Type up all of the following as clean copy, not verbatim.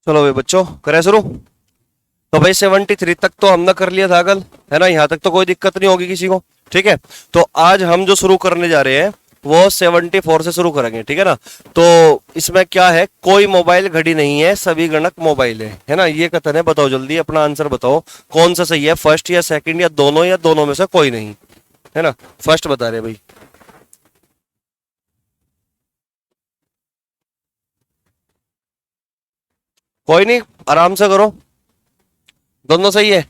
चलो भाई बच्चों, करें शुरू। तो भाई 73 तक तो हमने कर लिया था कल, है ना। यहाँ तक तो कोई दिक्कत नहीं होगी किसी को। ठीक है। तो आज हम जो शुरू करने जा रहे हैं वो 74 से शुरू करेंगे, ठीक है ना। तो इसमें क्या है, कोई मोबाइल घड़ी नहीं है, सभी गणक मोबाइल है ना। ये कथन है। बताओ जल्दी अपना आंसर बताओ, कौन सा सही है, फर्स्ट या सेकंड या दोनों में से कोई नहीं, है ना। फर्स्ट बता रहे भाई। कोई नहीं, आराम से करो। दोनों सही है,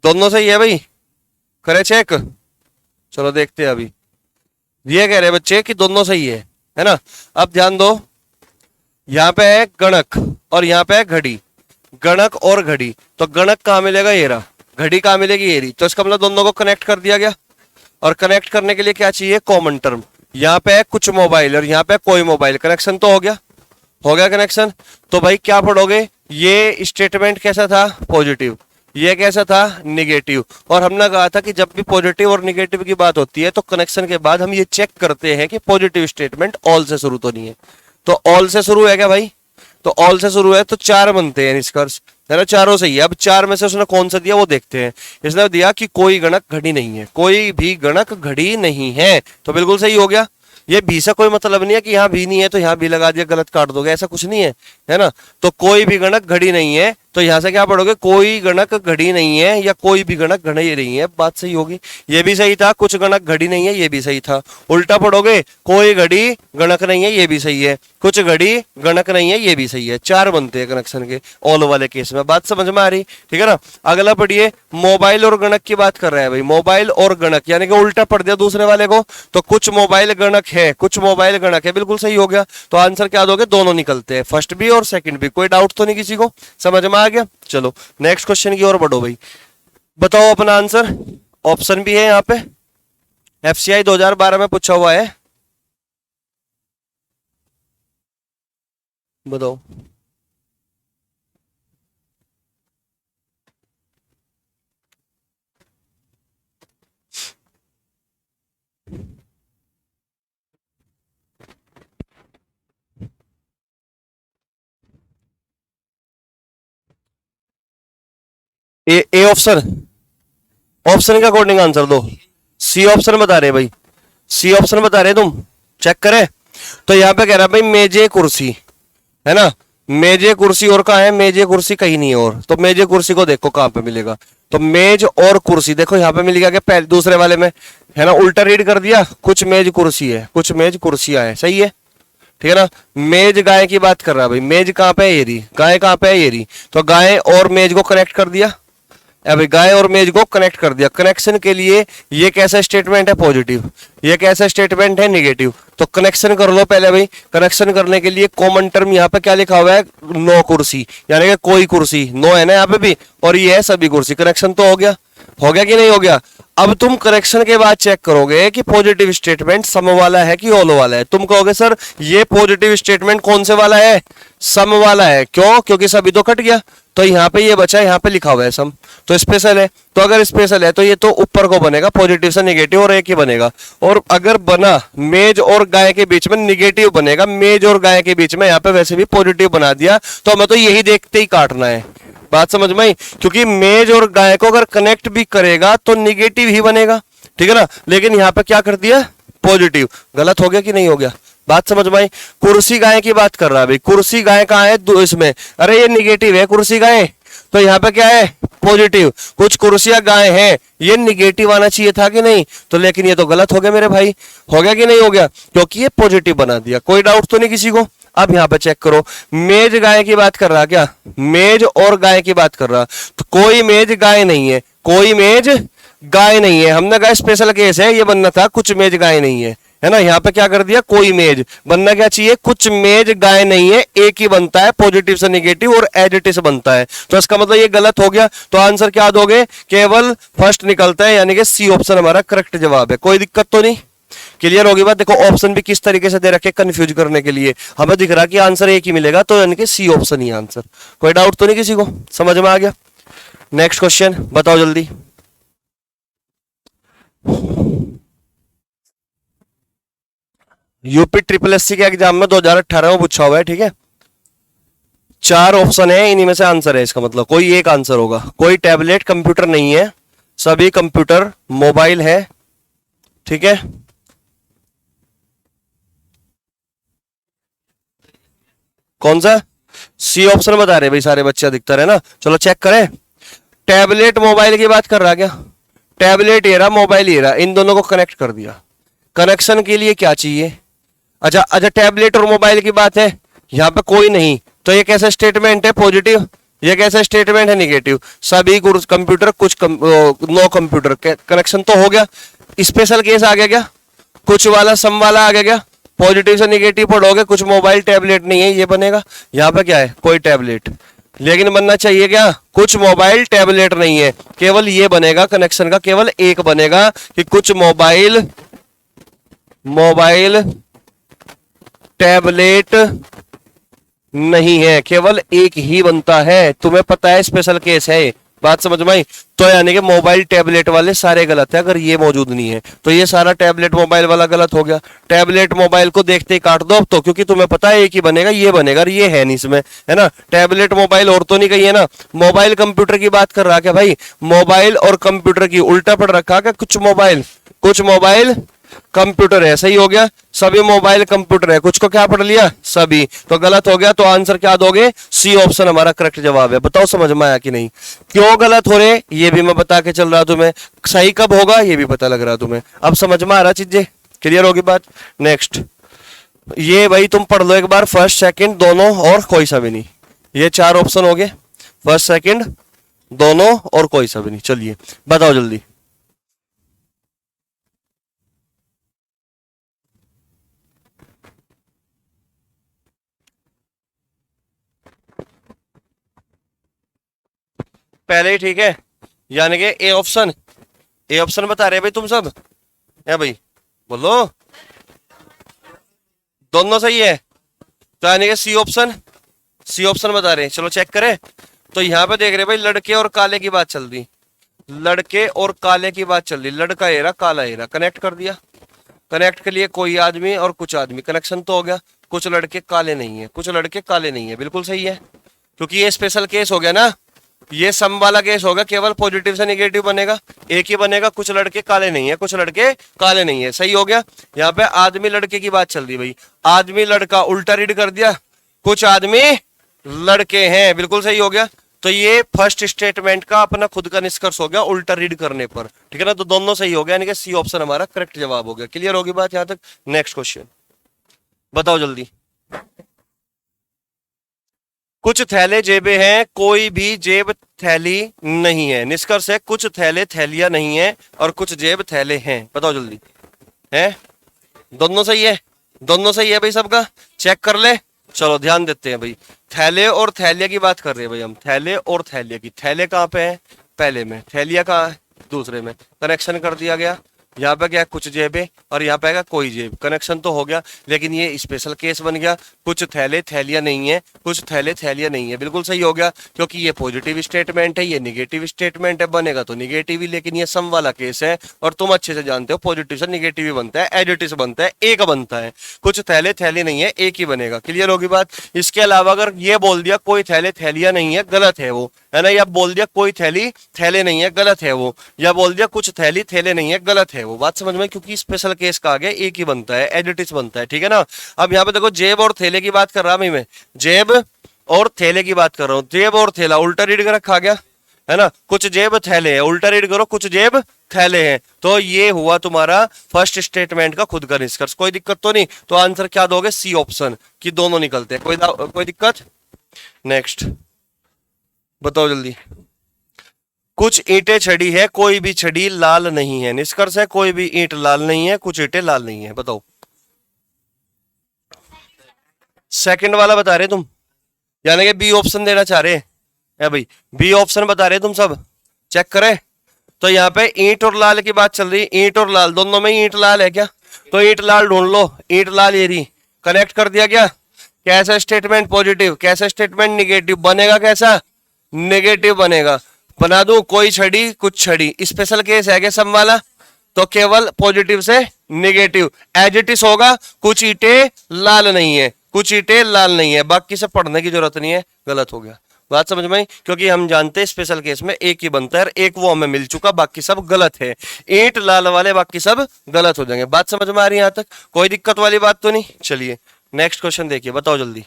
दोनों सही है भाई। करे चेक। चलो देखते हैं अभी। ये कह रहे बच्चे कि दोनों सही है ना। अब ध्यान दो, यहाँ पे है गणक और यहाँ पे है घड़ी। गणक और घड़ी, तो गणक कहाँ मिलेगा, ये रहा। घड़ी कहाँ मिलेगी, ये रही। तो इसका मतलब दोनों को कनेक्ट कर दिया गया। और कनेक्ट करने के लिए क्या चाहिए, कॉमन टर्म। यहाँ पे है कुछ मोबाइल और यहाँ पे कोई मोबाइल, कनेक्शन तो हो गया। हो गया कनेक्शन। तो भाई क्या पढ़ोगे, ये स्टेटमेंट कैसा था, पॉजिटिव। ये कैसा था, निगेटिव। और हमने कहा था कि जब भी पॉजिटिव और निगेटिव की बात होती है तो कनेक्शन के बाद हम ये चेक करते हैं कि पॉजिटिव स्टेटमेंट ऑल से शुरू तो नहीं है। तो ऑल से शुरू है क्या भाई, तो ऑल से शुरू है तो चार बनते हैं निष्कर्ष, है ना। चारों सही है। अब चार में से उसने कौन सा दिया वो देखते हैं। इसने दिया कि कोई गणक घड़ी नहीं है, कोई भी गणक घड़ी नहीं है, तो बिल्कुल सही हो गया। ये भी से कोई मतलब नहीं है कि यहाँ भी नहीं है तो यहाँ भी लगा दिया, गलत काट दोगे, ऐसा कुछ नहीं है ना। तो कोई भी गणक घड़ी नहीं है, तो यहां से क्या पढ़ोगे, कोई गणक घड़ी नहीं है या कोई भी गणक घड़ी नहीं है, बात सही होगी। ये भी सही था, कुछ गणक घड़ी नहीं है, ये भी सही था। उल्टा पढ़ोगे, कोई घड़ी गणक नहीं है, ये भी सही है। कुछ घड़ी गणक नहीं है, ये भी सही है। चार बनते हैं कनेक्शन के ऑल वाले केस में। बात समझ में आ रही, ठीक है ना। अगला पढ़िए, मोबाइल और गणक की बात कर रहे हैं भाई। मोबाइल और गणक यानी कि उल्टा पढ़ दिया दूसरे वाले को। तो कुछ मोबाइल गणक है, कुछ मोबाइल गणक है, बिल्कुल सही हो गया। तो आंसर क्या दोगे, दोनों निकलते हैं, फर्स्ट भी और सेकंड भी। कोई डाउट तो नहीं किसी को, समझ में आ गया। चलो नेक्स्ट क्वेश्चन की ओर बढ़ो भाई। बताओ अपना आंसर। ऑप्शन भी है यहाँ पे, एफसीआई 2012 में पूछा हुआ है। बताओ। ए ऑप्शन, ऑप्शन के अकॉर्डिंग आंसर दो। सी ऑप्शन बता रहे भाई, सी ऑप्शन बता रहे तुम, चेक करें। तो यहाँ पे कह रहा है भाई मेजे कुर्सी, है ना। मेजे कुर्सी और कहाँ है, मेजे कुर्सी कहीं नहीं है। और तो मेजे कुर्सी को देखो कहाँ पे मिलेगा। तो मेज और कुर्सी देखो यहाँ पे मिल गया, क्या पहले दूसरे वाले में, है ना। उल्टा रीड कर दिया, कुछ मेज कुर्सी है, कुछ मेज कुर्सियां है, सही है, ठीक है ना। मेज गाय की बात कर रहा है भाई, मेज कहाँ पे है, ये रही। गाय कहाँ पे है, ये रही। तो गाय और मेज को कनेक्ट कर दिया। अभी गाय और मेज को कनेक्ट कर दिया। कनेक्शन के लिए ये कैसा स्टेटमेंट है, पॉजिटिव। ये कैसा स्टेटमेंट है, निगेटिव। तो कनेक्शन कर लो पहले भाई। कनेक्शन करने के लिए कॉमन टर्म यहाँ पे क्या लिखा हुआ है, नो कुर्सी, यानी कि कोई कुर्सी, नो है ना यहाँ पे भी, और ये है सभी कुर्सी। कनेक्शन तो हो गया, हो गया कि नहीं हो गया। अब तुम करेक्शन के बाद चेक करोगे कि पॉजिटिव स्टेटमेंट सम वाला है कि ऑल वाला है। तुम कहोगे सर ये पॉजिटिव स्टेटमेंट कौन से वाला है, सम वाला है। क्यों, क्योंकि सभी तो कट गया, तो यहाँ पे ये बचा, यहाँ पे लिखा हुआ है सम, तो स्पेशल है। तो अगर स्पेशल है तो ये तो ऊपर को बनेगा, पॉजिटिव से निगेटिव और एक ही बनेगा। और अगर बना मेज और गाय के बीच में, निगेटिव बनेगा। मेज और गाय के बीच में यहाँ पे वैसे भी पॉजिटिव बना दिया, तो हमें तो यही देखते ही काटना है। बात समझ में आई, क्योंकि मेज और गाय को अगर कनेक्ट भी करेगा तो निगेटिव ही बनेगा, ठीक है ना। लेकिन यहाँ पे क्या कर दिया, पॉजिटिव। गलत हो गया कि नहीं हो गया, बात समझ में आई। कुर्सी गाय की बात कर रहा है भाई, कुर्सी गाय कहाँ है इसमें, अरे ये निगेटिव है कुर्सी गाय, तो यहाँ पे क्या है, पॉजिटिव। कुछ कुर्सियां गाय हैं, ये निगेटिव आना चाहिए था कि नहीं, तो लेकिन ये तो गलत हो गया मेरे भाई। हो गया कि नहीं हो गया, क्योंकि ये पॉजिटिव बना दिया। कोई डाउट तो नहीं किसी को। अब यहाँ पे चेक करो, मेज गाय की बात कर रहा, क्या मेज और गाय की बात कर रहा, तो कोई मेज गाय नहीं है, कोई मेज गाय नहीं है। हमने कहा स्पेशल केस है, ये बनना था कुछ मेज गाय नहीं है ना। यहाँ पे क्या कर दिया, कोई मेज, बनना क्या चाहिए, कुछ मेज गाय नहीं है, एक ही बनता है, पॉजिटिव से निगेटिव और एज इट इज बनता है। तो इसका मतलब ये गलत हो गया। तो आंसर क्या दोगे, केवल फर्स्ट निकलता है, यानी कि सी ऑप्शन हमारा करेक्ट जवाब है। कोई दिक्कत तो नहीं, क्लियर होगी बात। देखो ऑप्शन भी किस तरीके से दे रखे, कंफ्यूज करने के लिए। हमें दिख रहा कि आंसर एक ही मिलेगा, तो यानी कि सी ऑप्शन ही आंसर। कोई डाउट तो नहीं किसी को, समझ में आ गया। नेक्स्ट क्वेश्चन बताओ जल्दी। यूपी ट्रिपल एससी के एग्जाम में 2018 में पूछा हुआ है, ठीक है। चार ऑप्शन है, इन्हीं में से आंसर है, इसका मतलब कोई एक आंसर होगा। कोई टैबलेट कंप्यूटर नहीं है, सभी कंप्यूटर मोबाइल है, ठीक है। कौन सा? सी ऑप्शन बता रहे भाई सारे बच्चे अधिकतर, है ना। चलो चेक करें। टैबलेट मोबाइल की बात कर रहा क्या? टैबलेट ये रहा, मोबाइल ये रहा, इन दोनों को कनेक्ट कर दिया। कनेक्शन के लिए क्या चाहिए? अच्छा अच्छा, टैबलेट और मोबाइल की बात है, यहाँ पे कोई नहीं, तो ये कैसा स्टेटमेंट है? पॉजिटिव। ये कैसा स्टेटमेंट है? निगेटिव। सभी कंप्यूटर कुछ नो कंप्यूटर, कनेक्शन तो हो गया। स्पेशल केस आ गया क्या? कुछ वाला सम वाला आ गया क्या? पॉजिटिव से निगेटिव पढ़ोगे, कुछ मोबाइल टैबलेट नहीं है, ये बनेगा। यहाँ पे क्या है? कोई टैबलेट, लेकिन बनना चाहिए क्या? कुछ मोबाइल टैबलेट नहीं है, केवल ये बनेगा। कनेक्शन का केवल एक बनेगा कि कुछ मोबाइल टैबलेट नहीं है, केवल एक ही बनता है। तुम्हें पता है स्पेशल केस है, बात समझ में आई? तो यानी कि मोबाइल टैबलेट वाले सारे गलत है, अगर ये मौजूद नहीं है तो ये सारा टैबलेट मोबाइल वाला गलत हो गया। टैबलेट मोबाइल को देखते ही काट दो अब तो, क्योंकि तुम्हें पता है एक ही बनेगा, ये बनेगा, और ये है नहीं इसमें, है ना। टैबलेट मोबाइल और तो नहीं कही है ना। मोबाइल कंप्यूटर की बात कर रहा क्या भाई? मोबाइल और कंप्यूटर की उल्टा पढ़ रखा क्या? कुछ मोबाइल कंप्यूटर है, सही हो गया। सभी मोबाइल कंप्यूटर है, कुछ को क्या पढ़ लिया? सभी, तो गलत हो गया। तो आंसर क्या दोगे? सी ऑप्शन हमारा करेक्ट जवाब है। बताओ समझ में आया कि नहीं? क्यों गलत हो रहे ये भी मैं बता के चल रहा तुम्हें, सही कब होगा ये भी पता लग रहा तुम्हें। अब समझ में आ रहा, चीजें क्लियर होगी बात। नेक्स्ट, ये भाई तुम पढ़ लो एक बार, फर्स्ट सेकंड दोनों और कोई सा भी नहीं। ये चार ऑप्शन हो गए, फर्स्ट सेकंड दोनों और कोई सा भी नहीं। चलिए बताओ जल्दी। पहले ही ठीक है, यानी कि ए ऑप्शन बता रहे भाई तुम सब, है भाई? बोलो, दोनों सही है, तो यानी कि सी ऑप्शन बता रहे हैं। चलो चेक करें। तो यहाँ पे देख रहे भाई, लड़के और काले की बात चल रही, लड़के और काले की बात चल रही। लड़का एरा, काला एरा, कनेक्ट कर दिया। कनेक्ट के लिए कोई आदमी और कुछ आदमी, कनेक्शन तो हो गया। कुछ लड़के काले नहीं है, कुछ लड़के काले नहीं है, बिल्कुल सही है, क्योंकि ये स्पेशल केस हो गया ना। ये सम वाला केस होगा, केवल पॉजिटिव से नेगेटिव बनेगा, एक ही बनेगा। कुछ लड़के काले नहीं है, कुछ लड़के काले नहीं है, सही हो गया। यहाँ पे आदमी लड़के की बात चल रही भाई, आदमी लड़का उल्टा रीड कर दिया, कुछ आदमी लड़के हैं, बिल्कुल सही हो गया। तो ये फर्स्ट स्टेटमेंट का अपना खुद का निष्कर्ष हो गया उल्टा रीड करने पर, ठीक है ना। तो दोनों सही हो गया, यानी कि सी ऑप्शन हमारा करेक्ट जवाब हो गया। क्लियर होगी बात यहां तक? नेक्स्ट क्वेश्चन बताओ जल्दी। कुछ थैले जेबें हैं, कोई भी जेब थैली नहीं है। निष्कर्ष है कुछ थैले थैलियां नहीं है और कुछ जेब थैले हैं। बताओ जल्दी। है? दोनों सही है, दोनों सही है भाई सबका। चेक कर ले। चलो ध्यान देते हैं भाई, थैले और थैलिया की बात कर रहे हैं भाई हम, थैले और थैलिया की। थैले कहाँ पे है? पहले में। थैलिया कहाँ है? दूसरे में। कनेक्शन कर दिया गया। यहाँ पे क्या है? कुछ जेबें, और यहाँ पे है कोई जेब। कनेक्शन तो हो गया, लेकिन ये स्पेशल केस बन गया। कुछ थैले थैलियां नहीं है, कुछ थैले थैलियां नहीं है, बिल्कुल सही हो गया, क्योंकि ये पॉजिटिव स्टेटमेंट है, ये निगेटिव स्टेटमेंट है, बनेगा तो निगेटिव ही। लेकिन ये सम वाला केस है, और तुम अच्छे से जानते हो पॉजिटिव से निगेटिव ही बनता है, एडिटिव से बनता है, एक बनता है। कुछ थैले थैली नहीं है, एक ही बनेगा। क्लियर होगी बात? इसके अलावा अगर ये बोल दिया कोई थैले थैलियां नहीं है, गलत है वो, है ना। या बोल दिया कोई थैली थैले नहीं है, गलत है वो। या बोल दिया कुछ थैली थैले नहीं है, गलत है वो। बात समझ में? क्योंकि स्पेशल केस का आगे एक ही बनता है, एडिटिव बनता है, ठीक है ना। अब यहाँ पे देखो, जेब और थैले की बात कर रहा मैं, जेब और थैले की बात कर रहा हूँ। जेब और थैला उल्टा रीड कर रखा गया, है ना। कुछ जेब थैले है, उल्टा रीड करो, कुछ जेब थैले हैं। तो ये हुआ तुम्हारा फर्स्ट स्टेटमेंट का खुद का निष्कर्ष। कोई दिक्कत तो नहीं? तो आंसर क्या दोगे? सी ऑप्शन की दोनों निकलते हैं। कोई दिक्कत? नेक्स्ट बताओ जल्दी। कुछ ईंटें छड़ी है, कोई भी छड़ी लाल नहीं है। निष्कर्ष है कोई भी ईंट लाल नहीं है, कुछ ईंटें लाल नहीं है। बताओ। सेकंड वाला बता रहे तुम, यानी कि बी ऑप्शन देना चाह रहे हैं भाई। बी ऑप्शन बता रहे तुम सब, चेक करें। तो यहाँ पे ईंट और लाल की बात चल रही है, ईंट और लाल दोनों में ईंट लाल है क्या? तो ईंट लाल ढूंढ लो, ईंट लाल ये रही, कनेक्ट कर दिया गया। कैसा स्टेटमेंट? पॉजिटिव। कैसा स्टेटमेंट? निगेटिव। बनेगा कैसा? नेगेटिव बनेगा। बना दूं कोई छड़ी कुछ छड़ी, स्पेशल केस है क्या सम वाला? तो केवल पॉजिटिव से निगेटिव। एज इट इज होगा, कुछ ईंटें लाल नहीं है, कुछ ईंटें लाल नहीं है, बाकी सब पढ़ने की जरूरत नहीं है, गलत हो गया। बात समझ में आई? क्योंकि हम जानते हैं स्पेशल केस में एक ही बनता है और एक वो हमें मिल चुका, बाकी सब गलत है। ईंट लाल वाले बाकी सब गलत हो जाएंगे। बात समझ में आ रही है? यहां तक कोई दिक्कत वाली बात तो नहीं? चलिए नेक्स्ट क्वेश्चन देखिए, बताओ जल्दी।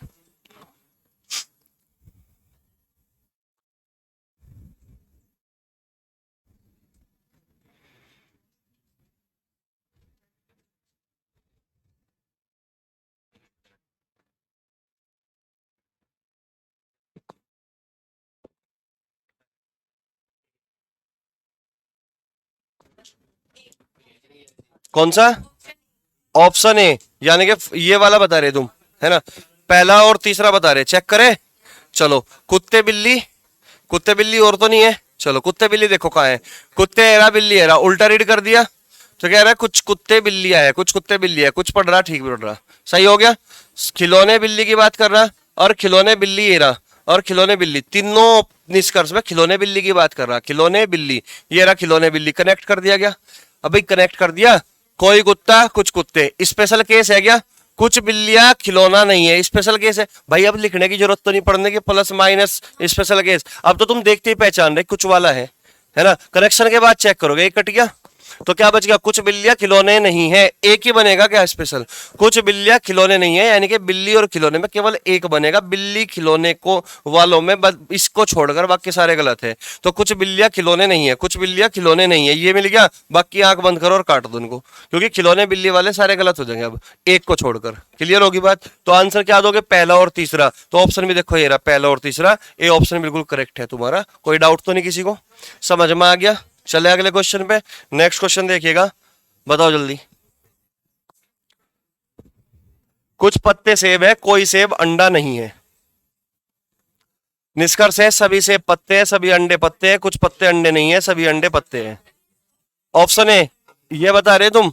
कौन सा? ऑप्शन ए, यानी कि ये वाला बता रहे तुम, है ना? पहला और तीसरा बता रहे, चेक करें। चलो कुत्ते बिल्ली, कुत्ते बिल्ली और तो नहीं है। चलो कुत्ते बिल्ली देखो कहाँ है, कुत्ते एरा बिल्ली एरा, उल्टा रीड कर दिया तो कह रहा है कुछ कुत्ते बिल्लियां है, कुछ कुत्ते बिल्ली है, कुछ पढ़ रहा ठीक पढ़ रहा, सही हो गया। खिलौने बिल्ली की बात कर रहा और खिलौने बिल्ली एरा और खिलौने बिल्ली, तीनों निष्कर्ष में खिलौने बिल्ली की बात कर रहा। खिलौने बिल्ली, ये रहा खिलौने बिल्ली, कनेक्ट कर दिया गया। अभी कनेक्ट कर दिया, कोई कुत्ता कुछ कुत्ते, स्पेशल केस है क्या? कुछ बिल्लियां खिलौना नहीं है, स्पेशल केस है भाई। अब लिखने की जरूरत तो नहीं पढ़ने की, प्लस माइनस स्पेशल केस, अब तो तुम देखते ही पहचान रहे कुछ वाला है ना? कनेक्शन के बाद चेक करोगे, एक कट गया तो क्या बच गया? कुछ बिल्लियां खिलौने नहीं है, एक ही बनेगा क्या स्पेशल? कुछ बिल्लियां खिलौने नहीं है, यानी कि बिल्ली और खिलौने में केवल एक बनेगा, बिल्ली खिलौने को वालों में बस इसको छोड़कर बाकी सारे गलत है। तो कुछ बिल्लियां खिलौने नहीं है, कुछ बिल्लियां खिलौने नहीं है, ये मिल गया। बाकी आंख बंद करो और काट दो उनको, क्योंकि खिलौने बिल्ली वाले सारे गलत हो जाएंगे अब एक को छोड़कर। क्लियर होगी बात? तो आंसर क्या दोगे? पहला और तीसरा। तो ऑप्शन भी देखो ये रहा, पहला और तीसरा, ये ऑप्शन बिल्कुल करेक्ट है तुम्हारा। कोई डाउट तो नहीं किसी को? समझ में आ गया? चले अगले क्वेश्चन पे। नेक्स्ट क्वेश्चन देखिएगा, बताओ जल्दी। कुछ पत्ते सेब है, कोई सेब अंडा नहीं है। निष्कर्ष है सभी सेब पत्ते हैं, सभी अंडे पत्ते हैं, कुछ पत्ते अंडे नहीं है, सभी अंडे पत्ते हैं। ऑप्शन ए, ये बता रहे तुम,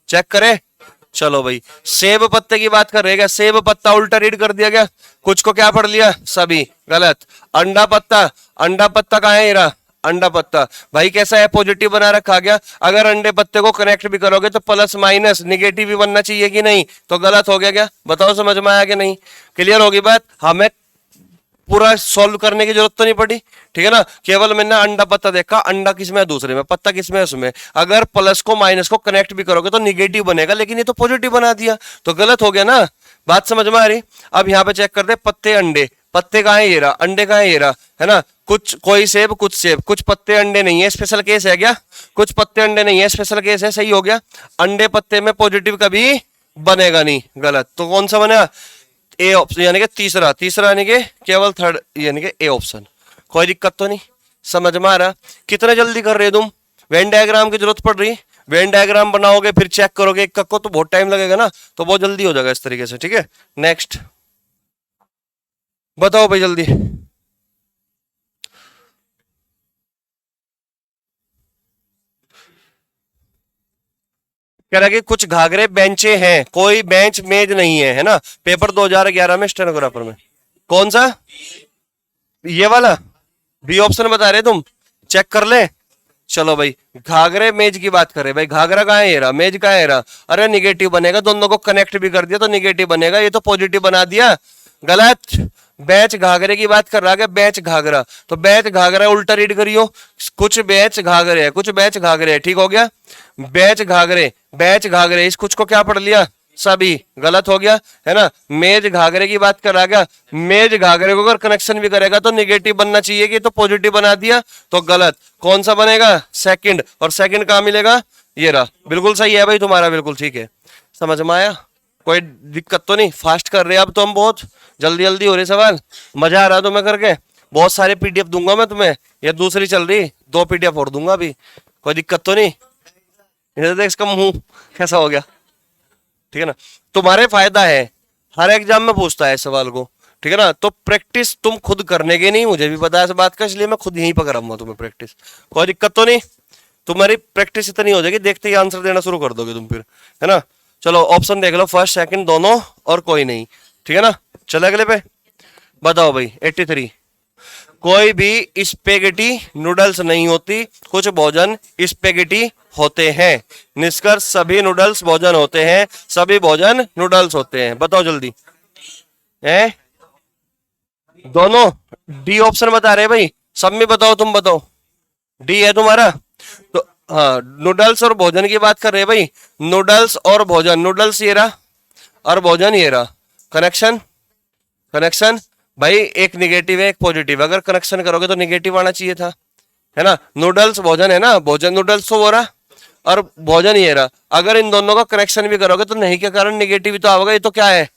चेक करें। चलो भाई, सेब पत्ते की बात कर रहे हैं क्या? सेब पत्ता उल्टा रीड कर दिया गया, कुछ को क्या पढ़ लिया? सभी गलत। अंडा पत्ता, अंडा पत्ता कहाँ है? ये अंडा पत्ता भाई, कैसा है? पॉजिटिव बना रखा गया। अगर अंडे पत्ते को कनेक्ट भी करोगे तो प्लस माइनस निगेटिव भी बनना चाहिए कि नहीं? तो गलत हो गया क्या? बताओ समझ में आया कि नहीं? क्लियर होगी बात? हमें पूरा सॉल्व करने की जरूरत तो नहीं पड़ी, ठीक है ना? केवल मैंने अंडा पत्ता देखा, अंडा किसमें है? दूसरे में, पत्ता किसमें है? उसमें। अगर प्लस को माइनस को कनेक्ट भी करोगे तो निगेटिव बनेगा, लेकिन ये तो पॉजिटिव बना दिया, तो गलत हो गया ना। बात समझ में आ रही? अब यहाँ पे चेक करते पत्ते अंडे, पत्ते कहाँ है? ये रहा, अंडे कहाँ है? ये रहा, है ना? कुछ कोई सेब कुछ सेब, कुछ पत्ते अंडे नहीं है, स्पेशल केस है क्या? कुछ पत्ते अंडे नहीं है, स्पेशल केस है, सही हो गया। अंडे पत्ते में पॉजिटिव कभी बनेगा नहीं, गलत। तो कौन सा बनेगा? ए ऑप्शन, यानी कि तीसरा, तीसरा यानी कि केवल थर्ड, यानी कि ए ऑप्शन। कोई दिक्कत तो नहीं? समझ में आ रहा? कितने जल्दी कर रहे हो तुम? वेन डायग्राम की जरूरत पड़ रही? वेन डायग्राम बनाओगे फिर चेक करोगे एक को, तो बहुत टाइम लगेगा ना, तो बहुत जल्दी हो जाएगा इस तरीके से, ठीक है? नेक्स्ट बताओ भाई जल्दी। कह रहा कि कुछ घाघरे बेंचे हैं, कोई बेंच मेज नहीं है, है ना? पेपर 2011 में स्टेनोग्राफर में। कौन सा? ये वाला बी ऑप्शन बता रहे तुम, चेक कर ले। चलो भाई, घाघरे मेज की बात करें भाई, घाघरा कहाँ है? रहा, मेज कहाँ है? रहा, अरे निगेटिव बनेगा, दोनों को कनेक्ट भी कर दिया तो निगेटिव बनेगा, ये तो पॉजिटिव बना दिया, गलत। बैच घाघरे की बात कर रहा है, बैच घाघरा, तो बैच घाघरा उल्टा रीड करियो, कुछ बैच घाघरे है, कुछ बैच घाघरे है, ठीक हो गया? बैच घाघरे, बैच घाघरे, इस कुछ को क्या पढ़ लिया? सभी, गलत हो गया, है ना? मेज घाघरे की बात कर रहा है, मेज घाघरे को अगर कनेक्शन भी करेगा तो निगेटिव बनना चाहिए, कि तो पॉजिटिव बना दिया, तो गलत। कौन सा बनेगा? सेकंड। और सेकंड कहां मिलेगा? ये रहा, बिल्कुल सही है भाई तुम्हारा, बिल्कुल ठीक है। समझ में आया? कोई दिक्कत तो नहीं? फास्ट कर रहे हैं अब तो हम, बहुत जल्दी जल्दी हो रहे सवाल, मजा आ रहा है तुम्हें करके। बहुत सारे पीडीएफ दूंगा मैं तुम्हें, ये दूसरी चल रही, 2 पीडीएफ और दूंगा अभी, कोई दिक्कत तो नहीं? इधर देख इसका मुंह कैसा हो गया, ठीक है ना? तुम्हारे फायदा है, हर एग्जाम में पूछता है इस सवाल को, ठीक है ना? तो प्रैक्टिस तुम खुद करने के नहीं, मुझे भी पता है इस बात का, इसलिए मैं खुद यहीं पर कराऊंगा तुम्हें प्रैक्टिस। कोई दिक्कत तो नहीं? तुम्हारी प्रैक्टिस इतनी हो जाएगी, देखते ही आंसर देना शुरू कर दोगे तुम फिर, है ना? चलो ऑप्शन देख लो, फर्स्ट सेकंड दोनों और कोई नहीं, ठीक है ना? चले अगले पे, बताओ भाई 83। कोई भी स्पेगेटी नूडल्स नहीं होती, कुछ भोजन स्पेगेटी होते हैं। निष्कर्ष सभी नूडल्स भोजन होते हैं, सभी भोजन नूडल्स होते हैं। बताओ जल्दी। है दोनों। डी ऑप्शन बता रहे भाई, सब में बताओ, तुम बताओ। डी है तुम्हारा तो। हाँ, नूडल्स और भोजन की बात कर रहे हैं भाई। नूडल्स और भोजन, नूडल्स ये रहा और भोजन ये रहा। कनेक्शन, कनेक्शन भाई, एक निगेटिव है एक पॉजिटिव। अगर कनेक्शन करोगे तो निगेटिव आना चाहिए था, है ना। नूडल्स भोजन है ना, भोजन नूडल्स तो वो रहा और भोजन ये रहा। अगर इन दोनों का कनेक्शन भी करोगे तो नहीं के कारण निगेटिव तो आएगा। ये तो क्या है,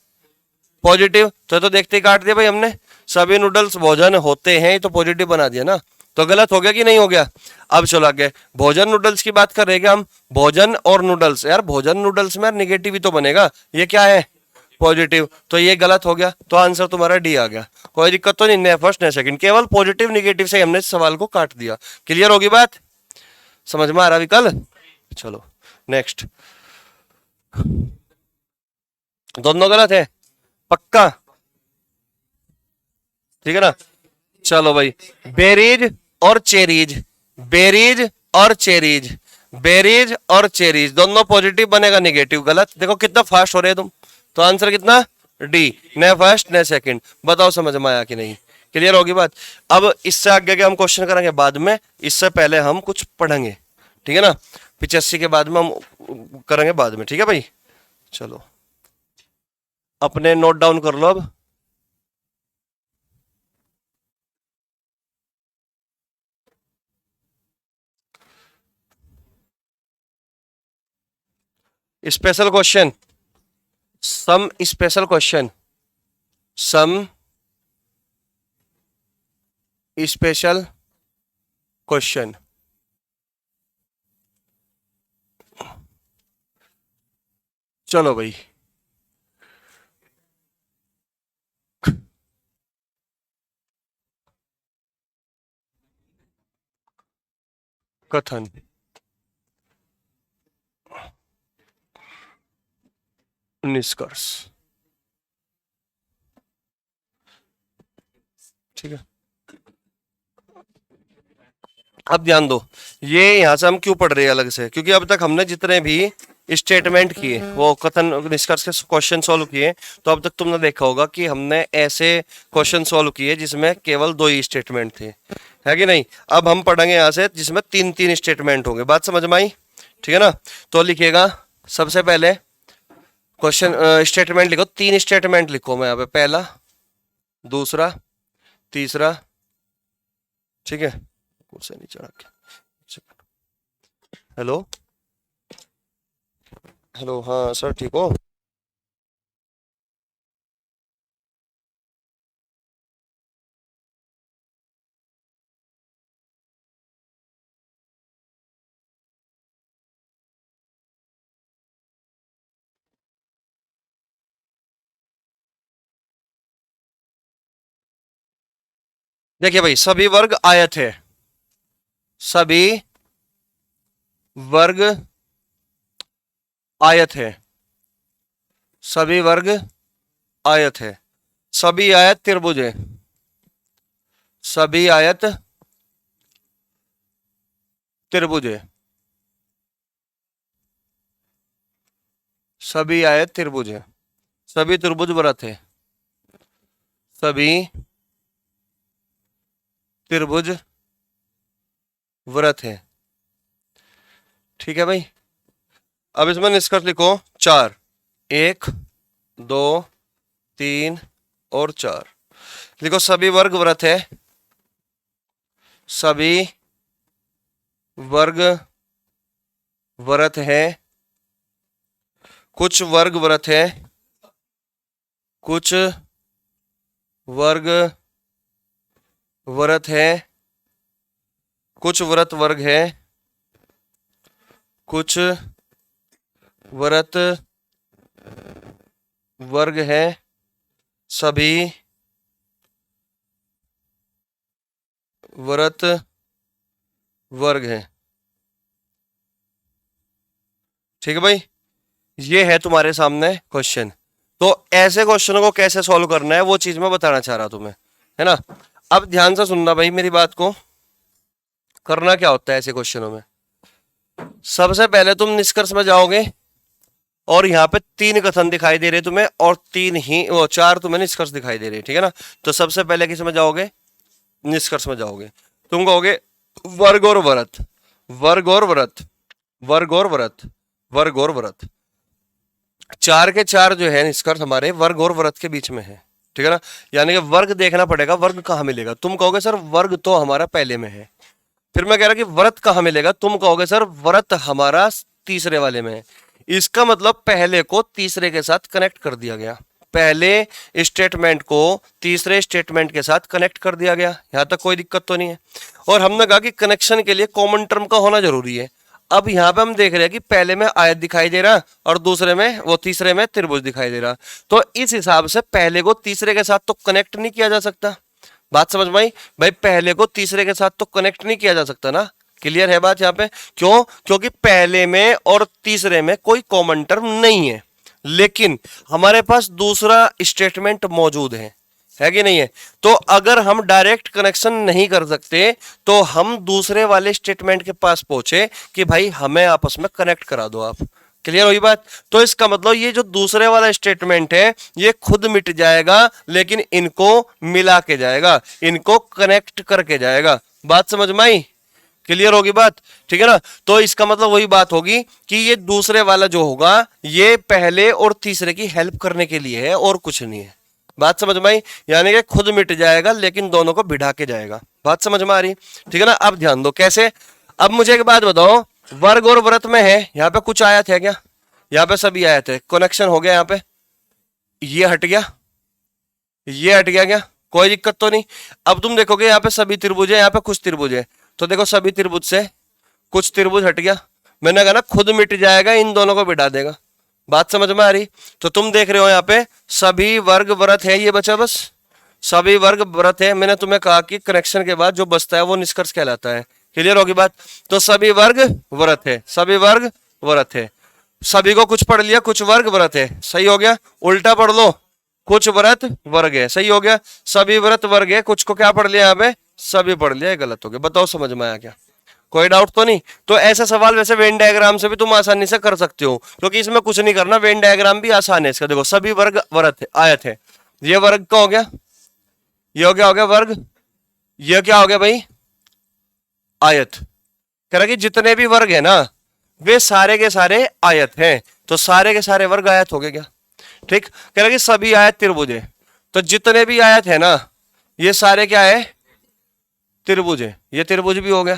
पॉजिटिव। तो देखते ही काट दिया भाई हमने। सभी नूडल्स भोजन होते हैं, ये तो पॉजिटिव बना दिया ना। तो गलत हो गया कि नहीं हो गया। अब चलो आगे, भोजन नूडल्स की बात कर रहे हैं हम। भोजन और नूडल्स, यार भोजन नूडल्स में यार निगेटिव ही तो बनेगा। ये क्या है, पॉजिटिव। तो ये गलत हो गया, तो आंसर तुम्हारा डी आ गया। कोई दिक्कत तो नहीं, न फर्स्ट न सेकंड, केवल पॉजिटिव निगेटिव से हमने सवाल को काट दिया। क्लियर होगी बात, समझ में आ रहा विकल। चलो नेक्स्ट। दोनों गलत है पक्का, ठीक है ना। चलो भाई, बेरीज और चेरीज, बेरीज और चेरीज, बेरीज और चेरीज दोनों पॉजिटिव बनेगा, निगेटिव गलत। देखो कितना फास्ट हो रहे हैं तुम। तो आंसर कितना, डी, न फर्स्ट न सेकंड। बताओ समझ में आया कि नहीं, क्लियर होगी बात। अब इससे आगे के हम क्वेश्चन करेंगे बाद में, इससे पहले हम कुछ पढ़ेंगे, ठीक है ना। 85 के बाद में हम करेंगे बाद में, ठीक है भाई। चलो अपने नोट डाउन कर लो अब। Special question, some special question, some special question. चलो भाई, कथन, निष्कर्ष, ठीक है। अब ध्यान दो, ये यहां से हम क्यों पढ़ रहे हैं अलग से, क्योंकि अब तक हमने जितने भी स्टेटमेंट किए, वो कथन निष्कर्ष के क्वेश्चन सॉल्व किए, तो अब तक तुमने देखा होगा कि हमने ऐसे क्वेश्चन सॉल्व किए जिसमें केवल 2 ही स्टेटमेंट थे, है कि नहीं। अब हम पढ़ेंगे यहां से जिसमें 3-3 स्टेटमेंट होंगे। बात समझ में आई, ठीक है ना। तो लिखिएगा सबसे पहले क्वेश्चन स्टेटमेंट लिखो, 3 स्टेटमेंट लिखो मैं यहाँ पे, पहला, दूसरा, तीसरा, ठीक है। कुर्सी नहीं चढ़ा के, हेलो हेलो, हाँ सर ठीक हो। देखिए भाई, सभी वर्ग आयत है, सभी वर्ग आयत है, सभी वर्ग आयत है, सभी आयत त्रिभुज है, सभी आयत त्रिभुज है, सभी आयत त्रिभुज है, सभी त्रिभुज व्रत है, सभी त्रिभुज व्रत है, ठीक है भाई। अब इसमें निष्कर्ष लिखो 4, 1, 2, 3 और 4। लिखो सभी वर्ग व्रत है, सभी वर्ग व्रत है, कुछ वर्ग व्रत है, कुछ वर्ग व्रत है, कुछ व्रत वर्ग है, कुछ व्रत वर्ग है, सभी व्रत वर्ग है, ठीक है भाई। ये है तुम्हारे सामने क्वेश्चन। तो ऐसे क्वेश्चनों को कैसे सॉल्व करना है वो चीज मैं बताना चाह रहा तुम्हें, है ना। अब ध्यान से सुनना भाई मेरी बात को। करना क्या होता है ऐसे क्वेश्चनों में, सबसे पहले तुम निष्कर्ष में जाओगे और यहाँ पे 3 कथन दिखाई दे रहे तुम्हें और 4 तुम्हें निष्कर्ष दिखाई दे रहे, ठीक है ना। तो सबसे पहले किस में जाओगे, निष्कर्ष में जाओगे। तुम कहोगे वर्ग और व्रत, वर्ग और व्रत, वर्ग और व्रत, वर्ग और व्रत, 4 के 4 जो है निष्कर्ष हमारे वर्ग और व्रत के बीच में है, ठीक है ना। यानी कि वर्ग देखना पड़ेगा, वर्ग कहाँ मिलेगा। तुम कहोगे सर वर्ग तो हमारा पहले में है। फिर मैं कह रहा कि व्रत कहाँ मिलेगा, तुम कहोगे सर व्रत हमारा तीसरे वाले में है। इसका मतलब पहले को तीसरे के साथ कनेक्ट कर दिया गया, पहले स्टेटमेंट को तीसरे स्टेटमेंट के साथ कनेक्ट कर दिया गया। यहां तक कोई दिक्कत तो नहीं है। और हमने कहा कि कनेक्शन के लिए कॉमन टर्म का होना जरूरी है। अब यहाँ पे हम देख रहे हैं कि पहले में आयत दिखाई दे रहा और दूसरे में वो तीसरे में त्रिभुज दिखाई दे रहा। तो इस हिसाब से पहले को तीसरे के साथ तो कनेक्ट नहीं किया जा सकता। बात समझ में आई भाई, पहले को तीसरे के साथ तो कनेक्ट नहीं किया जा सकता ना। क्लियर है बात यहाँ पे। क्यों, क्योंकि पहले में और तीसरे में कोई कॉमन टर्म नहीं है, लेकिन हमारे पास दूसरा स्टेटमेंट मौजूद है कि नहीं है। तो अगर हम डायरेक्ट कनेक्शन नहीं कर सकते तो हम दूसरे वाले स्टेटमेंट के पास पहुंचे कि भाई हमें आपस में कनेक्ट करा दो आप। क्लियर हुई बात। तो इसका मतलब ये जो दूसरे वाला स्टेटमेंट है ये खुद मिट जाएगा, लेकिन इनको मिला के जाएगा, इनको कनेक्ट करके जाएगा। बात समझ में आई, क्लियर होगी बात, ठीक है ना। तो इसका मतलब वही बात होगी कि ये दूसरे वाला जो होगा ये पहले और तीसरे की हेल्प करने के लिए है और कुछ नहीं है। बात समझ में आई, यानी कि खुद मिट जाएगा लेकिन दोनों को भिड़ा के जाएगा। बात समझ में आ रही, ठीक है ना। अब ध्यान दो कैसे। अब मुझे एक बात बताओ, वर्ग और व्रत में है, यहाँ पे कुछ आयत है क्या, यहाँ पे सभी आयत है, कनेक्शन हो गया, यहाँ पे ये हट गया, ये हट गया, क्या कोई दिक्कत तो नहीं। अब तुम देखोगे यहाँ पे सभी त्रिभुज है, यहाँ पे कुछ त्रिभुज है, तो देखो सभी त्रिभुज से कुछ त्रिभुज हट गया। मैंने कहा ना खुद मिट जाएगा, इन दोनों को बिठा देगा। बात समझ में आ रही। तो तुम देख रहे हो यहाँ पे सभी वर्ग व्रत है, ये बचा बस सभी वर्ग व्रत है। मैंने तुम्हें कहा कि कनेक्शन के बाद जो बचता है वो निष्कर्ष कहलाता है। क्लियर होगी बात। तो सभी वर्ग व्रत है, सभी वर्ग व्रत है, सभी को कुछ पढ़ लिया, कुछ वर्ग व्रत है, सही हो गया। उल्टा पढ़ लो, कुछ व्रत वर्ग है, सही हो गया। सभी व्रत वर्ग है, कुछ को क्या पढ़ लिया यहाँ पे, सभी पढ़ लिया, गलत हो गया। बताओ समझ में आया क्या, कोई डाउट तो नहीं। तो ऐसा सवाल वैसे वेन डायग्राम से भी तुम आसानी से कर सकते हो, क्योंकि इसमें कुछ नहीं करना, वेन डायग्राम भी आसान है इसका। देखो सभी वर्ग व्रत है, आयत है, ये वर्ग का हो गया, ये हो गया वर्ग, ये क्या हो गया भाई, आयत। कह रहा कि जितने भी वर्ग है ना वे सारे के सारे आयत हैं, तो सारे के सारे वर्ग आयत हो गए क्या, ठीक। कह रहा कि सभी आयत त्रिभुज है, तो जितने भी आयत है ना ये सारे क्या है, त्रिभुज है, ये त्रिभुज भी हो गया,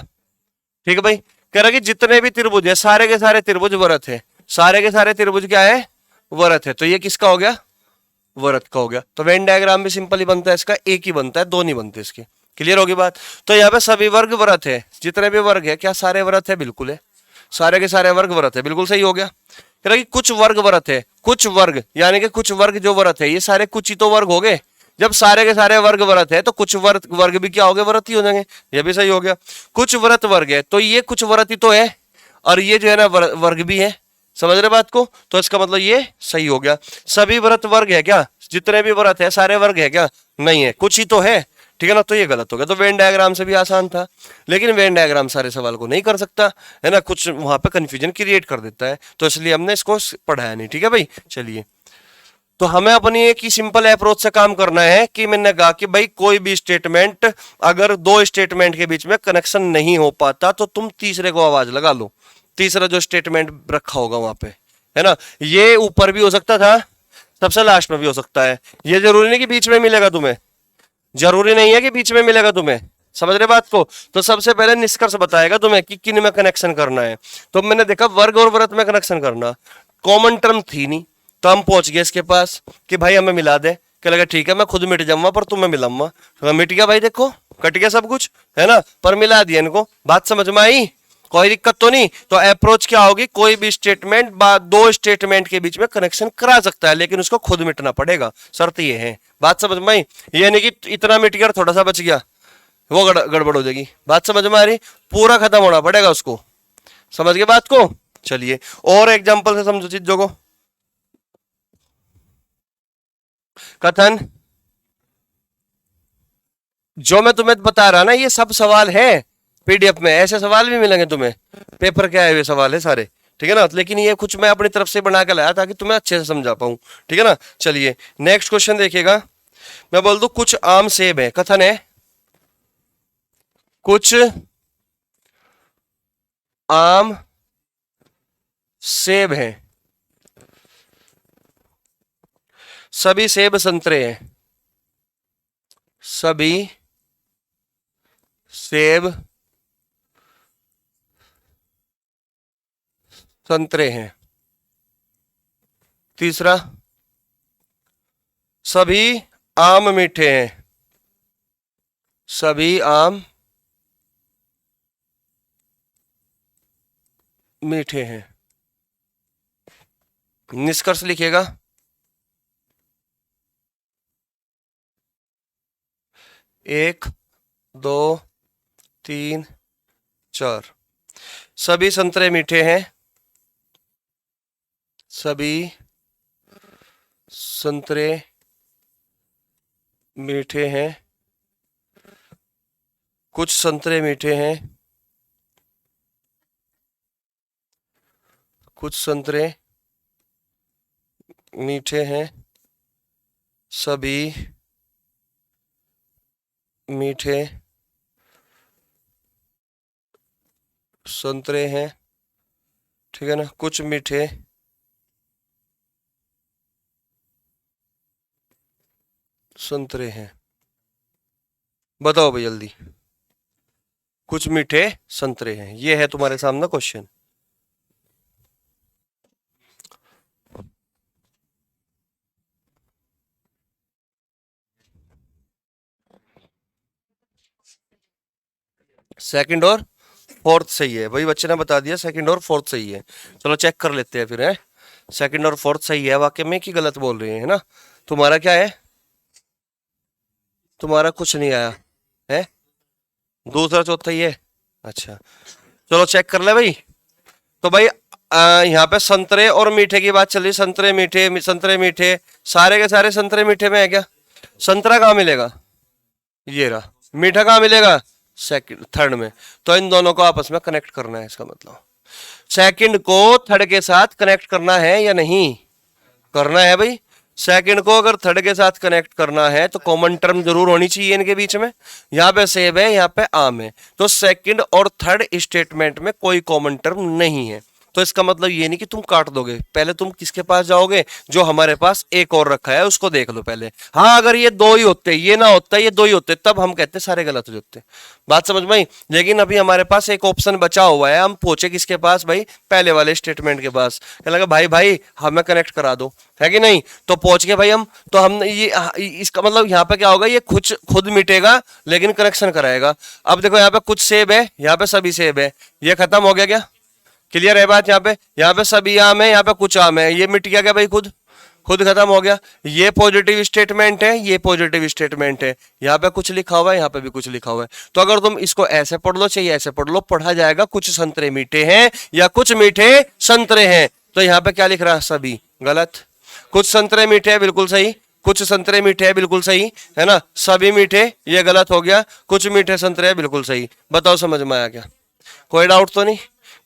ठीक है भाई। कह रहा कि जितने भी त्रिभुज है सारे के सारे त्रिभुज व्रत है, सारे के सारे त्रिभुज क्या है, व्रत है, तो ये किसका हो गया, व्रत का हो गया। तो वेन डायग्राम भी सिंपल ही बनता है इसका, एक ही बनता है, दो नहीं बनते इसके। क्लियर होगी बात। तो यहाँ पे सभी वर्ग व्रत है, जितने भी वर्ग है, क्या सारे व्रत है, बिल्कुल है, सारे के सारे वर्ग व्रत है, बिल्कुल सही हो गया। कह रहा कि कुछ वर्ग व्रत है, कुछ वर्ग यानी कि कुछ वर्ग जो व्रत है, ये सारे कुछ ही तो वर्ग हो गए। जब सारे के सारे वर्ग व्रत है तो कुछ वर्ग भी क्या हो गए, व्रत ही हो जाएंगे, ये भी सही हो गया। कुछ व्रत वर्ग है, तो ये कुछ व्रत ही तो है, और ये जो है ना वर्ग भी है, समझ रहे बात को। तो इसका मतलब ये सही हो गया। सभी व्रत वर्ग है क्या, जितने भी व्रत है सारे वर्ग है क्या, नहीं है, कुछ ही तो है, ठीक है ना। तो ये गलत हो गया। तो वेन डायग्राम से भी आसान था, लेकिन वेन डायग्राम सारे सवाल को नहीं कर सकता है ना, कुछ वहां पे कंफ्यूजन क्रिएट कर देता है, तो इसलिए हमने इसको पढ़ाया नहीं, ठीक है भाई। चलिए, तो हमें अपनी एक ही सिंपल अप्रोच से काम करना है कि मैंने कहा कि भाई कोई भी स्टेटमेंट अगर दो स्टेटमेंट के बीच में कनेक्शन नहीं हो पाता तो तुम तीसरे को आवाज लगा लो, तीसरा जो स्टेटमेंट रखा होगा वहां पे, है ना। ये ऊपर भी हो सकता था, सबसे लास्ट में भी हो सकता है, ये जरूरी नहीं कि बीच में मिलेगा तुम्हें, जरूरी नहीं है कि बीच में मिलेगा तुम्हें, समझ रहे बात को। तो सबसे पहले निष्कर्ष बताएगा तुम्हें कि किन में कनेक्शन करना है। तो मैंने देखा वर्ग और व्रत में कनेक्शन करना, कॉमन टर्म थी नहीं, तो हम पहुंच गए इसके पास कि भाई हमें मिला दे। क्या लगा, ठीक है मैं खुद मिट जाऊंगा पर तुम्हें मिलाऊंगा, तो मिट गया भाई, देखो कट गया सब कुछ, है ना, पर मिला दिया इनको। बात समझ में आई, कोई दिक्कत तो नहीं। तो अप्रोच क्या होगी, कोई भी स्टेटमेंट दो स्टेटमेंट के बीच में कनेक्शन करा सकता है, लेकिन उसको खुद मिटना पड़ेगा, शर्त ये है। बात समझ में आई, ये नहीं कि इतना मिट गया थोड़ा सा बच गया, वो गड़बड़ हो जाएगी। बात समझ में आ रही, पूरा खत्म होना पड़ेगा उसको, समझ गए बात को। चलिए और एग्जांपल से समझो चीजों को। कथन जो मैं तुम्हें बता रहा ना, ये सब सवाल है पीडीएफ में, ऐसे सवाल भी मिलेंगे तुम्हें, पेपर क्या है, ये सवाल है सारे, ठीक है ना, लेकिन ये कुछ मैं अपनी तरफ से बना के लाया ताकि तुम्हें अच्छे से समझा पाऊं। ठीक है ना, चलिए नेक्स्ट क्वेश्चन देखिएगा। मैं बोल दूं कुछ आम सेब है, कथन है कुछ आम सेब है, सभी सेब संतरे हैं, सभी सेब संतरे हैं। तीसरा, सभी आम मीठे हैं, सभी आम मीठे हैं। निष्कर्ष लिखिएगा। 1 2 3 4, सभी संतरे मीठे हैं, सभी संतरे मीठे हैं, कुछ संतरे मीठे हैं, कुछ संतरे मीठे हैं, सभी मीठे संतरे हैं। ठीक है ना, कुछ मीठे संतरे हैं। बताओ भाई जल्दी, कुछ मीठे संतरे हैं, ये है तुम्हारे सामने क्वेश्चन। सेकंड और फोर्थ सही है भाई, बच्चे ने बता दिया सेकंड और फोर्थ सही है। चलो चेक कर लेते हैं फिर, है सेकंड और फोर्थ सही है वाक्य में कि गलत बोल रहे हैं, है ना। तुम्हारा क्या है, तुम्हारा कुछ नहीं आया है, दूसरा चौथा ही है। अच्छा चलो चेक कर ले भाई। तो भाई यहाँ पे संतरे और मीठे की बात चल रही, संतरे मीठे, संतरे मीठे, सारे के सारे संतरे मीठे में है क्या? संतरा कहाँ मिलेगा, ये रहा। मीठा कहाँ मिलेगा, सेकंड थर्ड में। तो इन दोनों को आपस में कनेक्ट करना है, इसका मतलब सेकंड को थर्ड के साथ कनेक्ट करना है या नहीं करना है भाई। सेकंड को अगर थर्ड के साथ कनेक्ट करना है तो कॉमन टर्म जरूर होनी चाहिए इनके बीच में। यहाँ पे सेब है, यहाँ पे आम है, तो सेकंड और थर्ड स्टेटमेंट में कोई कॉमन टर्म नहीं है। तो इसका मतलब ये नहीं कि तुम काट दोगे, पहले तुम किसके पास जाओगे, जो हमारे पास एक और रखा है उसको देख लो पहले। हाँ अगर ये दो ही होते, ये ना होता, ये दो ही होते, तब हम कहते सारे गलत हो जाते। बात समझ में आई। लेकिन अभी हमारे पास एक ऑप्शन बचा हुआ है, हम पहुंचे किसके पास भाई, पहले वाले स्टेटमेंट के पास। कहने लगा भाई भाई हमें कनेक्ट करा दो, है कि नहीं। तो पहुंच गए भाई हम, तो हम ये इसका मतलब यहाँ पे क्या होगा, ये खुद मिटेगा लेकिन कनेक्शन कराएगा। अब देखो यहाँ पे कुछ सेब है, यहाँ पे सभी सेब है, ये खत्म हो गया क्या, क्लियर है बात। यहाँ पे सभी आम है, यहाँ पे कुछ आम है, ये मिट गया क्या भाई, खुद खुद खत्म हो गया। ये पॉजिटिव स्टेटमेंट है, ये पॉजिटिव स्टेटमेंट है, यहाँ पे कुछ लिखा हुआ है, यहाँ पे भी कुछ लिखा हुआ है। तो अगर तुम इसको ऐसे पढ़ लो चाहिए ऐसे पढ़ लो, पढ़ा जाएगा कुछ संतरे मीठे हैं या कुछ मीठे संतरे हैं। तो यहाँ पे क्या लिख रहा है, सभी गलत। कुछ संतरे मीठे हैं बिल्कुल सही, कुछ संतरे मीठे हैं बिल्कुल सही, है ना। सभी मीठे ये गलत हो गया, कुछ मीठे संतरे हैं बिल्कुल सही। बताओ समझ में आया क्या, कोई डाउट तो नहीं,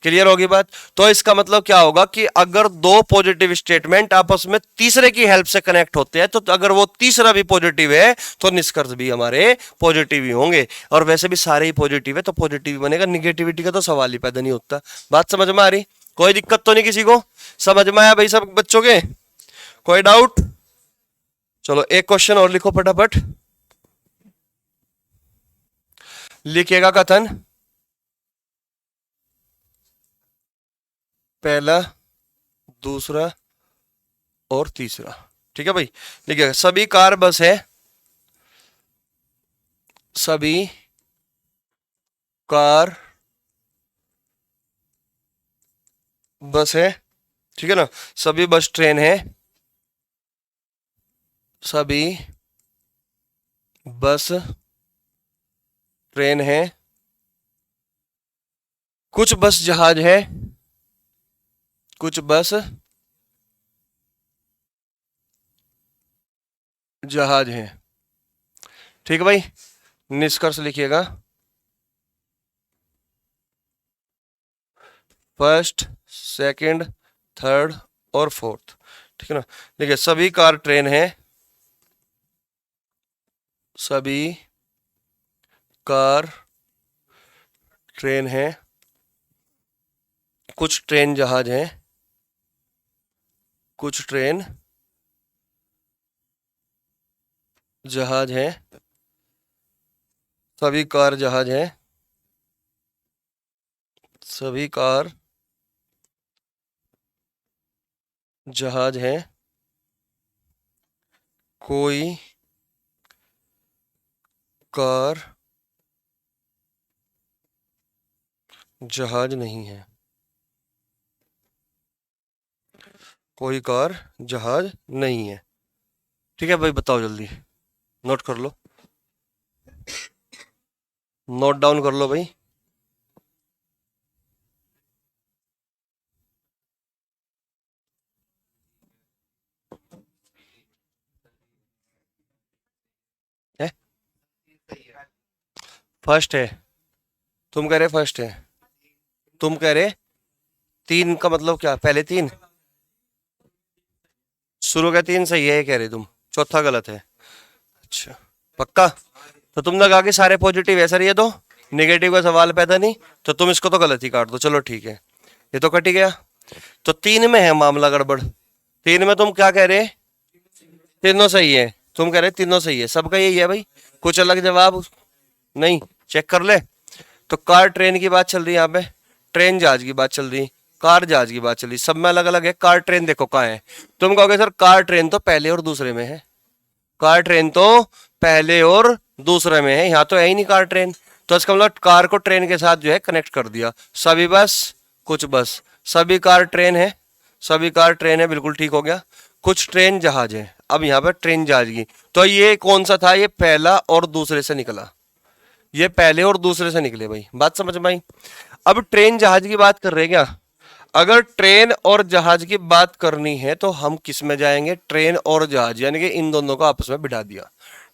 क्लियर होगी बात। तो इसका मतलब क्या होगा कि अगर दो पॉजिटिव स्टेटमेंट आपस में तीसरे की हेल्प से कनेक्ट होते हैं, तो अगर वो तीसरा भी पॉजिटिव है तो निष्कर्ष भी हमारे पॉजिटिव ही होंगे। और वैसे भी सारे ही पॉजिटिव है तो पॉजिटिव ही बनेगा, निगेटिविटी का तो सवाल ही पैदा नहीं होता। बात समझ में आ रही, कोई दिक्कत तो नहीं किसी को, समझ में आया भाई सब बच्चों के, कोई डाउट। चलो एक क्वेश्चन और लिखो फटाफट, लिखिएगा कथन पहला, दूसरा और तीसरा। ठीक है भाई, लिखिएगा सभी कार बस है, सभी कार बस है, ठीक है ना। सभी बस ट्रेन है, सभी बस ट्रेन है, कुछ बस जहाज है, कुछ बस जहाज है। ठीक है भाई, निष्कर्ष लिखिएगा। फर्स्ट सेकंड, थर्ड और फोर्थ, ठीक है ना। देखिए सभी कार ट्रेन है, सभी कार ट्रेन है, कुछ ट्रेन जहाज हैं, कुछ ट्रेन जहाज हैं, सभी कार जहाज हैं, सभी कार जहाज हैं, कोई कार जहाज नहीं है, कोई कार जहाज नहीं है। ठीक है भाई, बताओ जल्दी, नोट कर लो, नोट डाउन कर लो भाई। है फर्स्ट है, तुम कह रहे फर्स्ट है, तुम कह रहे तीन का मतलब क्या, पहले तीन शुरू का तीन सही है ये कह रहे तुम, चौथा गलत है। अच्छा पक्का, तो तुमने कहा कि सारे पॉजिटिव है सर, ये तो नेगेटिव का सवाल पैदा नहीं, तो तुम इसको तो गलत ही काट दो, चलो ठीक है, ये तो कट ही गया। तो तीन में है मामला गड़बड़, तीन में तुम क्या कह रहे, तीनों सही है, तुम कह रहे तीनों सही है, सबका यही है भाई, कुछ अलग जवाब नहीं, चेक कर ले। तो कार ट्रेन की बात चल रही है यहाँ पे, ट्रेन जहाज की बात चल रही, कार जहाज की बात चल रही, सब में अलग अलग है। कार ट्रेन देखो कहाँ है, तुम कहोगे सर कार ट्रेन तो पहले और दूसरे में है, कार ट्रेन तो पहले और दूसरे में है, यहाँ तो है ही नहीं कार ट्रेन, तो इसका मतलब कार को ट्रेन के साथ जो है कनेक्ट कर दिया। सभी बस कुछ बस, सभी कार ट्रेन है, सभी कार ट्रेन है, बिल्कुल ठीक हो गया। कुछ ट्रेन जहाज है, अब यहाँ पर ट्रेन जहाज की, तो ये कौन सा था, ये पहला और दूसरे से निकला, ये पहले और दूसरे से निकले भाई, बात समझ में आई। अब ट्रेन जहाज की बात कर रहे हैं क्या, अगर ट्रेन और जहाज की बात करनी है तो हम किस में जाएंगे, ट्रेन और जहाज, यानी कि इन दोनों को आपस में बिठा दिया,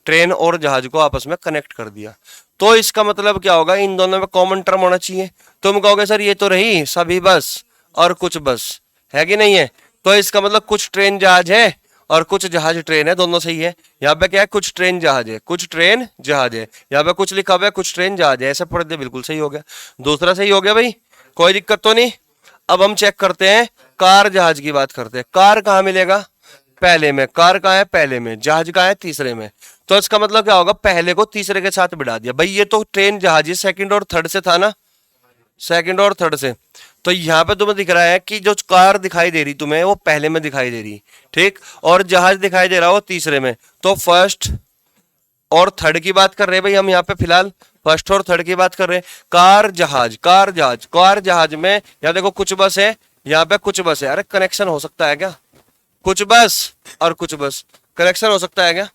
ट्रेन और जहाज को आपस में कनेक्ट कर दिया, तो इसका मतलब क्या होगा, इन दोनों में कॉमन टर्म होना चाहिए। तुम कहोगे सर ये तो रही सभी बस और कुछ बस, है कि नहीं है, तो इसका मतलब कुछ ट्रेन जहाज है और कुछ जहाज ट्रेन है, दोनों सही है। यहाँ पे क्या है, कुछ ट्रेन जहाज है, कुछ ट्रेन जहाज है, यहाँ पे कुछ लिखा हुआ है कुछ ट्रेन जहाज है, ऐसे पढ़ दे, बिल्कुल सही हो गया, दूसरा सही हो गया भाई, कोई दिक्कत तो नहीं। अब हम चेक करते हैं, कार जहाज की बात करते हैं, कार कहाँ मिलेगा, पहले में, कार कहाँ है पहले में, जहाज कहाँ है तीसरे में, तो इसका मतलब क्या होगा, पहले को तीसरे के साथ बिठा दिया भाई, ये तो ट्रेन जहाज ये सेकंड और थर्ड से था ना, सेकंड और थर्ड से, तो यहाँ पे तुम्हें दिख रहा है कि जो कार दिखाई दे रही तुम्हें वो पहले में दिखाई दे रही, ठीक, और जहाज दिखाई दे रहा हो तीसरे में, तो फर्स्ट और थर्ड की बात कर रहे हैं भाई हम यहाँ पे फिलहाल, फर्स्ट और थर्ड की बात कर रहे हैं। कार जहाज, कार जहाज, कार जहाज में यहाँ देखो कुछ बस है, यहाँ पे कुछ बस है, अरे कनेक्शन हो सकता है क्या, कुछ बस और कुछ बस, कनेक्शन हो सकता है क्या,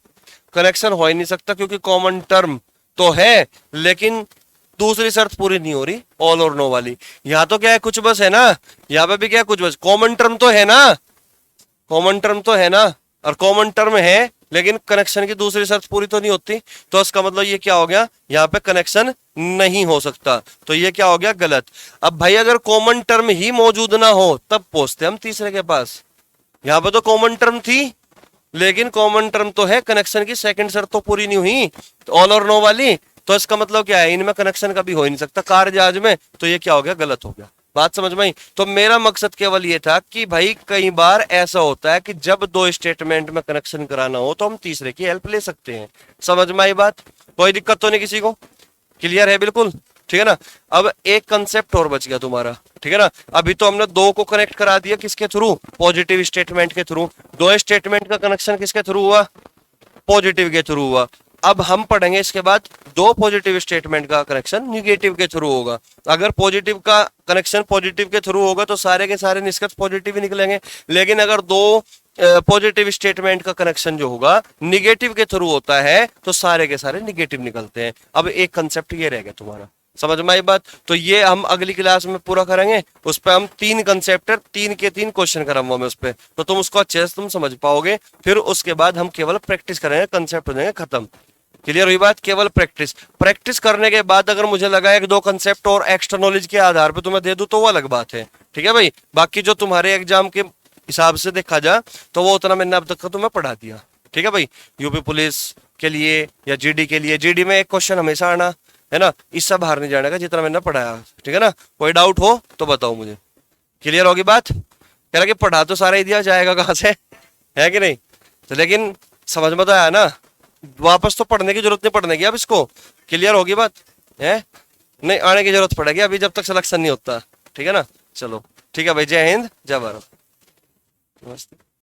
कनेक्शन हो ही नहीं सकता, क्योंकि कॉमन टर्म तो है लेकिन दूसरी शर्त पूरी नहीं हो रही, ऑल और नो वाली। यहाँ तो क्या है, कुछ बस है ना, यहाँ पे भी क्या है, कुछ बस, कॉमन टर्म तो है ना, कॉमन टर्म तो है ना, और कॉमन टर्म है लेकिन कनेक्शन की दूसरी शर्त पूरी तो नहीं होती, तो इसका मतलब ये क्या हो गया, यहाँ पे कनेक्शन नहीं हो सकता, तो ये क्या हो गया, गलत। अब भाई अगर कॉमन टर्म ही मौजूद ना हो तब पहुंचते हम तीसरे के पास, यहाँ पे तो कॉमन टर्म थी लेकिन कॉमन टर्म तो है, कनेक्शन की सेकंड शर्त तो पूरी नहीं हुई, तो ऑल और नो वाली, तो इसका मतलब क्या है, इनमें कनेक्शन कभी हो ही नहीं सकता कार जहाज में, तो ये क्या हो गया, गलत हो गया। बात समझ में आई। तो मेरा मकसद केवल ये था कि भाई कई बार ऐसा होता है कि जब दो स्टेटमेंट में कनेक्शन कराना हो तो हम तीसरे की हेल्प ले सकते हैं, समझ में आई बात, कोई दिक्कत तो नहीं किसी को, क्लियर है बिल्कुल, ठीक है ना। अब एक कंसेप्ट और बच गया तुम्हारा, ठीक है ना, अभी तो हमने दो को कनेक्ट करा दिया किसके थ्रू, पॉजिटिव स्टेटमेंट के थ्रू, दो स्टेटमेंट का कनेक्शन किसके थ्रू हुआ, पॉजिटिव के थ्रू हुआ। अब हम पढ़ेंगे इसके बाद दो पॉजिटिव स्टेटमेंट का कनेक्शन निगेटिव के थ्रू होगा, अगर पॉजिटिव का कनेक्शन पॉजिटिव के थ्रू होगा तो सारे के सारे निष्कर्ष पॉजिटिव ही निकलेंगे, लेकिन अगर दो पॉजिटिव स्टेटमेंट का कनेक्शन जो होगा निगेटिव के थ्रू होता है तो सारे के सारे निगेटिव निकलते हैं। अब एक कंसेप्ट ये रह गया तुम्हारा, समझ में आई बात, तो ये हम अगली क्लास में पूरा करेंगे, उस पर हम तीन कंसेप्ट, तीन के तीन क्वेश्चन कराऊंगा मैं उस पर, तो तुम उसको अच्छे से तुम समझ पाओगे, फिर उसके बाद हम केवल प्रैक्टिस करेंगे, कंसेप्ट हो जाएंगे खत्म, क्लियर हुई बात, केवल प्रैक्टिस, प्रैक्टिस करने के बाद अगर मुझे लगा एक दो कंसेप्ट और एक्स्ट्रा नॉलेज के आधार पर तुम्हें दे दूं तो वो अलग बात है, ठीक है भाई। बाकी जो तुम्हारे एग्जाम के हिसाब से देखा जा तो वो उतना मैंने अब तक का तुम्हें पढ़ा दिया। ठीक है भाई। यूपी पुलिस के लिए या जीडी के लिए, जीडी में एक क्वेश्चन हमेशा आना है ना, इससे बाहर नहीं जाने का जितना मैंने पढ़ाया। ठीक है ना। कोई डाउट हो तो बताओ मुझे। क्लियर होगी बात। कह रहा कि पढ़ा तो सारा ही दिया जाएगा कहाँ से, है कि नहीं। तो लेकिन समझ में तो आया ना, वापस तो पढ़ने की जरूरत नहीं पड़ने की अब इसको। क्लियर होगी बात है, नहीं आने की जरूरत पड़ेगी अभी जब तक सिलेक्शन नहीं होता। ठीक है ना। चलो ठीक है भाई, जय हिंद जय भारत। नमस्ते।